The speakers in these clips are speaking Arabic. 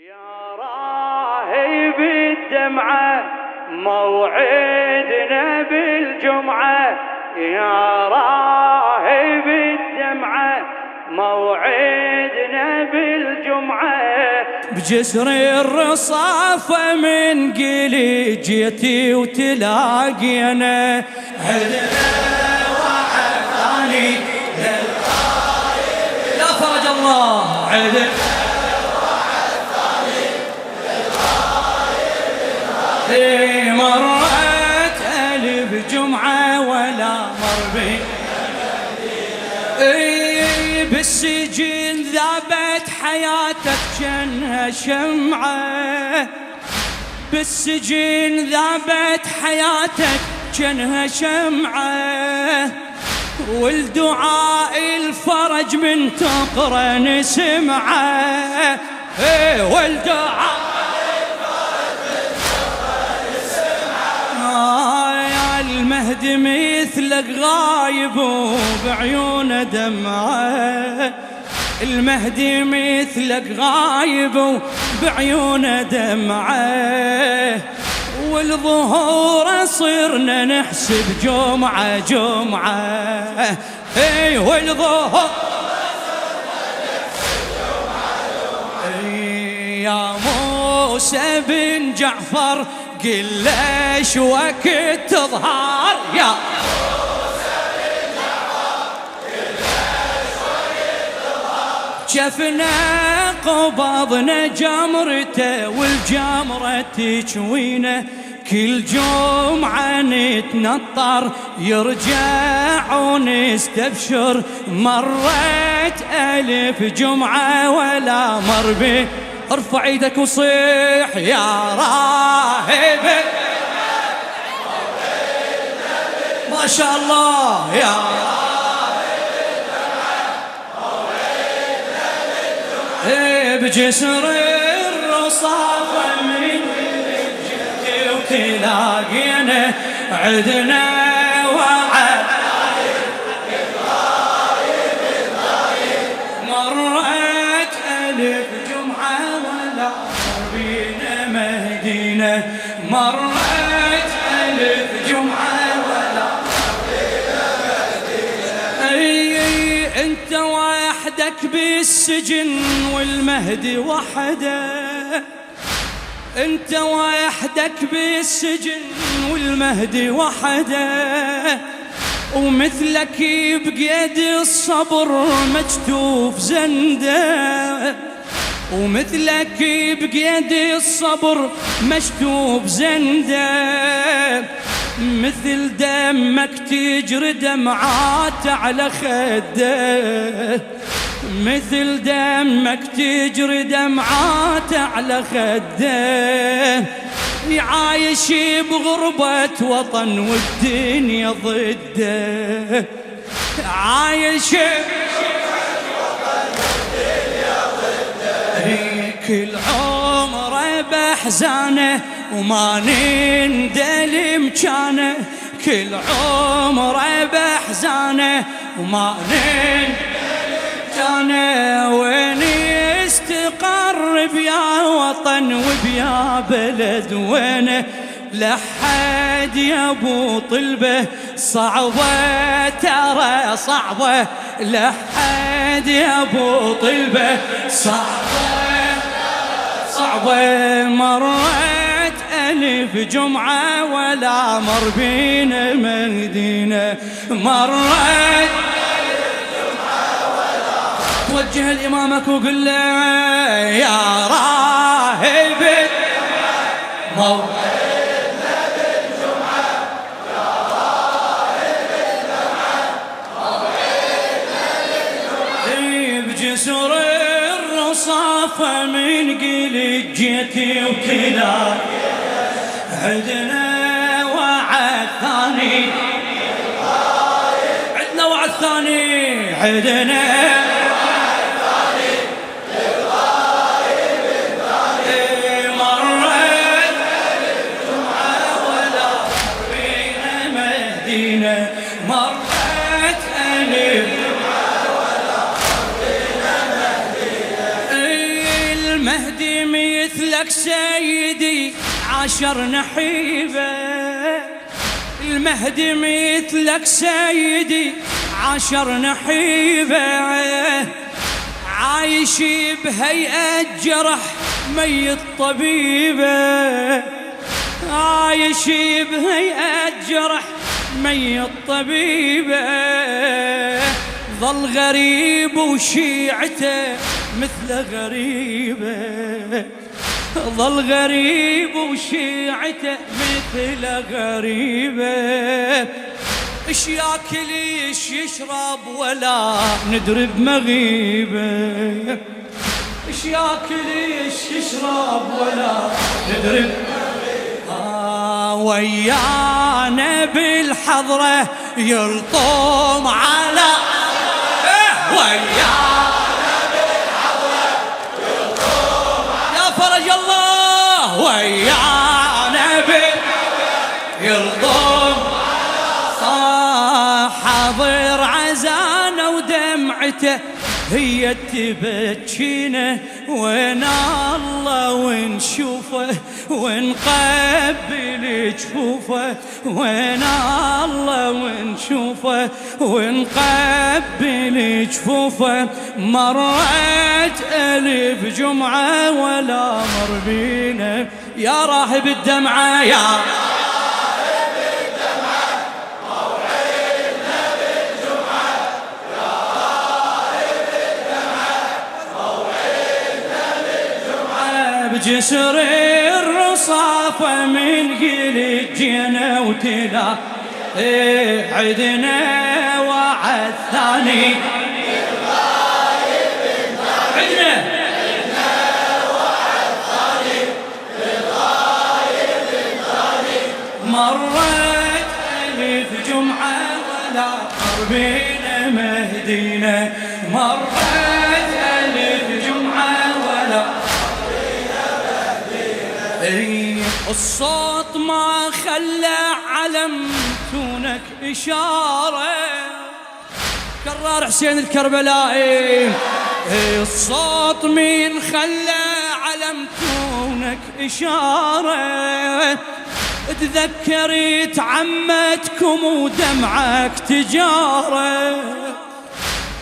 يا راهب الدمعة موعدنا بالجمعة، يا راهب الدمعة موعدنا بالجمعة. بجسر الرصافة من قلي جيتي وتلاقينا، عدنا وعد ثاني للغايب لا فرج الله، عدنا مرت ألف جمعة ولا مر بي بالسجن ذابت حياتك جنها شمعة، بالسجن ذابت حياتك جنها شمعة، والدعاء الفرج من تقرأ نسمعه، والدعاء المهدي مثلك غايب وبعيونه دمعه، المهدي مثلك غايب وبعيونه دمعه، والظهور صرنا نحسب جمعة جمعة، والظهور صرنا نحسب جمعة جمعة. يا موسى بن جعفر قل ليش وقت تظهر، يا موسى بن جعفر قل ليش وقت تظهر، شفنا قبضنا جمرته والجمرة تشوينا، كل جمعة نتنطر يرجع ونستبشر، مرت ألف جمعة ولا مر به. ارفع ايدك وصيح يا راهب، ما شاء الله يا راهب، بجسر الرصافة من جدي وتلاقينا، عدنا وعد مرت ألف جمعة ولا بينا مهدينا، مرت ألف جمعة ولا بينا مهدينا. أي أنت وحدك بالسجن والمهدي وحده، أنت وحدك بالسجن والمهدي وحده، ومثلك بقيد الصبر مكتوف زنده، ومثلك بقيد الصبر مكتوب زنده، مثل دمك تجري دمعات على خده، مثل دمك تجري دمعات على خده، عايش بغربة وطن والدنيا ضده، عايش كل عمره بأحزانه وما نندل مكانه، كل عمره بأحزانه وما نندل مكانه، وين يستقر بيا وطن وبيا بلد وينه، لحد يا ابو طلبه صعبه ترى صعبه، لحد يا ابو طلبه صعبه صعبه، مرت ألف جمعة ولا مر بينا مهدينا، مرت ألف جمعة ولا. توجه لإمامك وقل له يا راهب موعدنا بالجمعة، يا راهب الدمعة موعدنا بالجمعة، بجسر الرصافة من قلي جيتي وتلاقينا، عدنا وعد ثاني، عدنا وعد ثاني، عدنا وعد ثاني للغايب الثاني، مرت ألف جمعة ولا بينا مهدينا، مرت ألف جمعة ولا بينا مهدينا. المهدي المهدي مثلك سيدي 10 نحيبة، المهدي مثلك سيدي 10 نحيبة، عايش بهيئة جرح ميت طبيبة، عايش بهيئة جرح ميت طبيبة، ظل غريب وشيعته مثل غريبة، ظل غريب وشيعته مثل غريبة، ايش ياكل ايش يشرب ولا ندري بمغيبة، ايش ياكل ايش يشرب ولا ندري بمغيبة، ويانا بالحضرة يلطم على ويانا بالحضرة يلطم يا فرج الله، ويانا يلطم حاضر عزانا ودمعته هي تبكينا، وين الله ونشوفه ونقبل جفوفه، وين الله ونشوفه ونقبل جفوفه، مرت 1000 جمعة ولا مر بينا يا راهب الدمعة يا بجسر الرصافة من قلت جينا وتلا عدنا وعد ثاني عدنا وعد ثاني مرت 1000 جمعة ولا قربنا مهدينا، مرت 1000 جمعة ولا الصوت ما خلى علم تونك إشارة، كرر حسين الكربلائي الصوت من خلى علم تونك إشارة، تذكرت عمتكم ودمعك تجارة،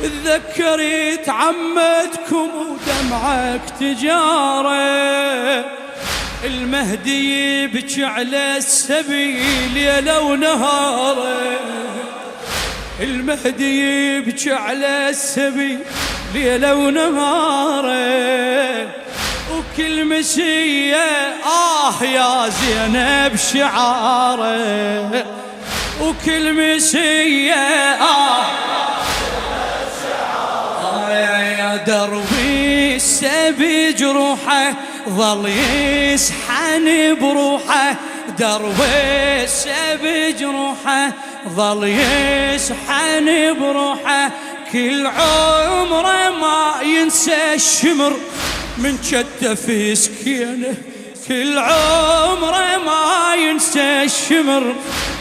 تذكرت عمتكم ودمعك تجارة، المهدي يبكي على السبيل ليلة ونهاره، المهدي يبكي على السبيل ليلة ونهاره، وكل مسية يا زينب شعاره، وكل مسية يا دربي السبي جروحه ظل يسحن بروحه، دربي السبي جروحه ظل يسحن بروحه، كل عمره ما ينسى الشمر من كتف سكينه، كل عمره ما ينسى الشمر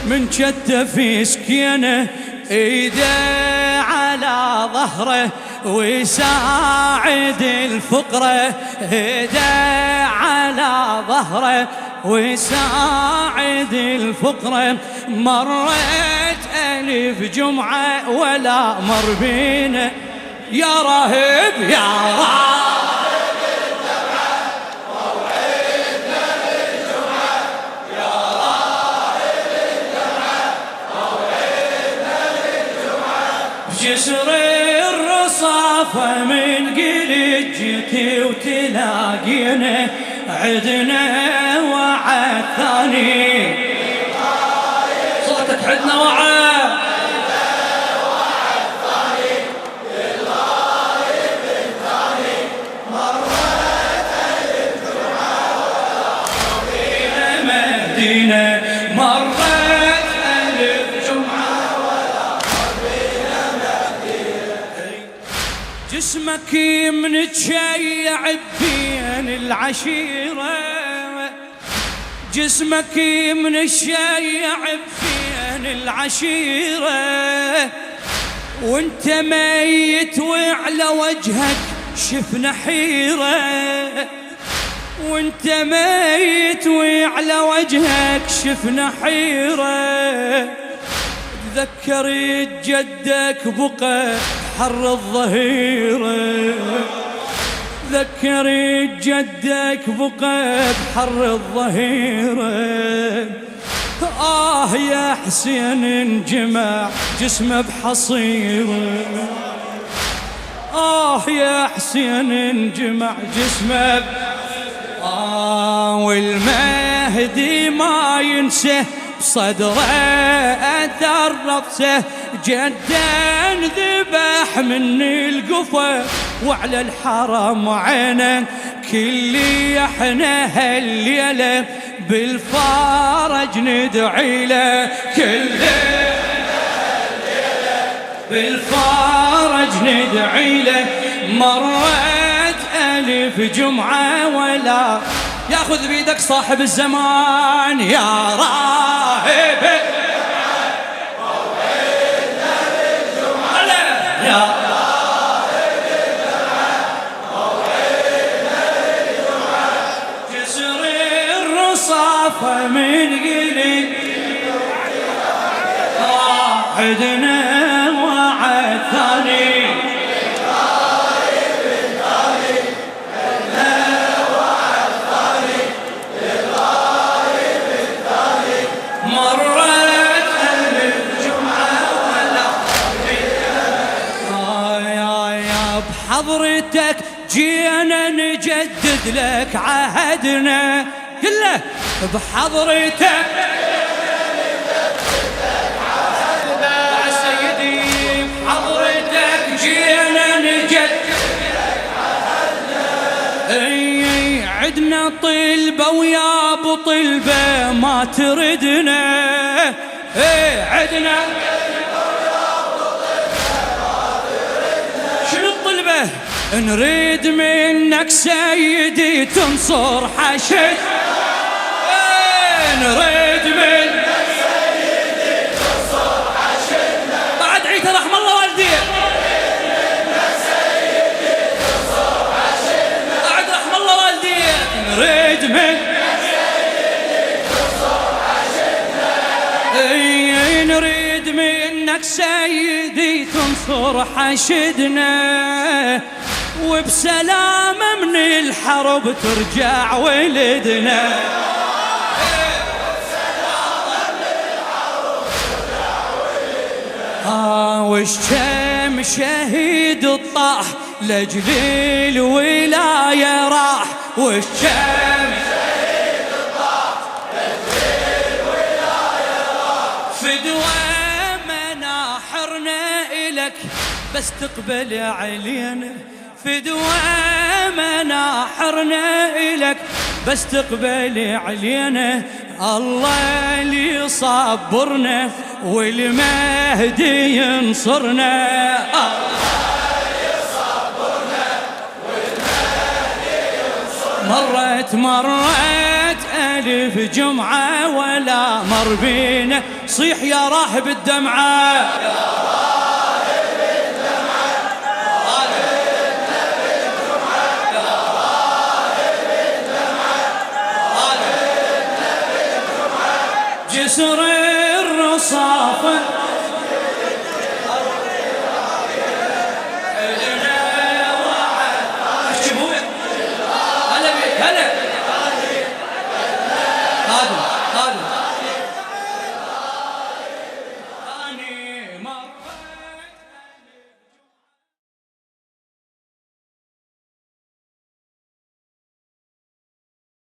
من كتف سكينه، ايده على ظهره ويساعد الفقره، ايده على ظهره ويساعد الفقره، مرت 1000 جمعة ولا مر بينا يا راهب يا راهب جسر الرصافة من قلت جيتي وتلاقينا، عدنا وعد ثاني صوتك عدنا وعد ثاني للغايب الثاني، مرت 1000 جمعة ولا رضينا مهدينا، مرت 1000 جمعة جسمك منتشيع بين العشيرة، جسمك منتشيع بين العشيرة، وانت ميت وعلى وجهك شفنا حيرة، وانت ميت وعلى وجهك شفنا حيرة. تذكرت جدك بقى حر الظهيرة، تذكرت جدك بقى بحر الظهيرة. يا حسين انجمع جسمه بحصيرة، يا حسين انجمع جسمه والمهدي ما ينسى بصدره أثر نفسه. جدا ذبح من القفا وعلى الحرم عينه، كل احنا هالليلة بالفرج ندعي له، كل بالفرج ندعي له. مرت ألف جمعة ولا ياخذ بيدك صاحب الزمان يا راهب يا جسر الرصافة من قلب عدنا وعد ثاني. بحضرتك جينا نجدد لك عهدنا كله، بحضرتك يا سيدي بحضرتك جينا نجدد لك عهدنا. عدنا طلبة ويا ابو طلبة ما تردنا، عدنا نريد منك سيدي تنصر حشد، نريد منك سيدي تنصر حشدنا. بعد عيد رحم الله والدي، نريد منك سيدي تنصر حشدنا. بعد رحم الله والدي، نريد منك سيدي تنصر حشدنا. نريد منك سيدي تنصر حشدنا، وبسلامة من الحرب ترجع ولدنا. وبسلامة من الحرب ترجع ولدنا. وش كم شهيد الطاح لأجل الولاية راح، وش كم شهيد الطاح لأجل الولاية راح. فدوى مناحرنا إلك بس تقبل علينا، فدوى مناحرنا إلك بس تقبل علينا. الله اللي يصبرنا والمهدي ينصرنا، الله يصبرنا والمهدي ينصرنا. مرت ألف جمعة ولا مر بينا، صيح يا راهب الدمعة جسر الرصافة